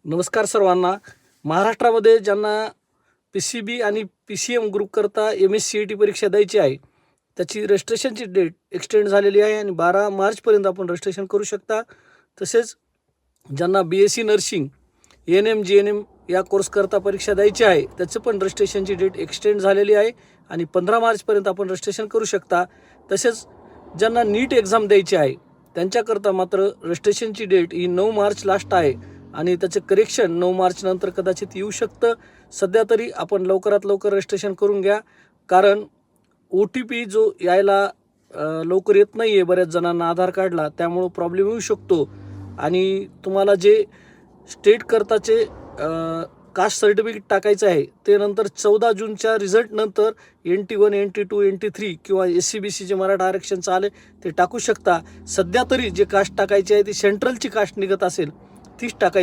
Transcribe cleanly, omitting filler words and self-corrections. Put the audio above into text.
नमस्कार सर्वांना. महाराष्ट्रामध्ये ज्यांना PCB आणि PCM ग्रुपकरता MSCET परीक्षा द्यायची आहे, त्याची रजिस्ट्रेशनची डेट एक्सटेंड झालेली आहे आणि 12 मार्चपर्यंत आपण रजिस्ट्रेशन करू शकता. तसेच ज्यांना BSc नर्सिंग, ANM, GNM या कोर्सकरता परीक्षा द्यायची आहे, त्याचं पण रजिस्ट्रेशनची डेट एक्सटेंड झालेली आहे आणि 15 मार्चपर्यंत आपण रजिस्ट्रेशन करू शकता. तसेच ज्यांना नीट एक्झाम द्यायची आहे, त्यांच्याकरता मात्र रजिस्ट्रेशनची डेट ही 9 मार्च लास्ट आहे आणि त्याचं करेक्शन 9 मार्च नंतर कदाचित येऊ शकतं. सध्या तरी आपण लवकरात लवकर रजिस्ट्रेशन करून घ्या, कारण OTP जो यायला लवकर येत नाही आहे बऱ्याच जणांना आधार कार्डला, त्यामुळं प्रॉब्लेम येऊ शकतो. आणि तुम्हाला जे स्टेटकरताचे कास्ट सर्टिफिकेट टाकायचं आहे ते नंतर 14 जूनच्या रिझल्ट नंतर NT1, NT2, NT3 किंवा SC-BC जे मराठा आरक्षणचं आले ते टाकू शकता. सध्या तरी जे कास्ट टाकायची आहे ती सेंट्रलची कास्ट निघत असेल तीच टाकायची.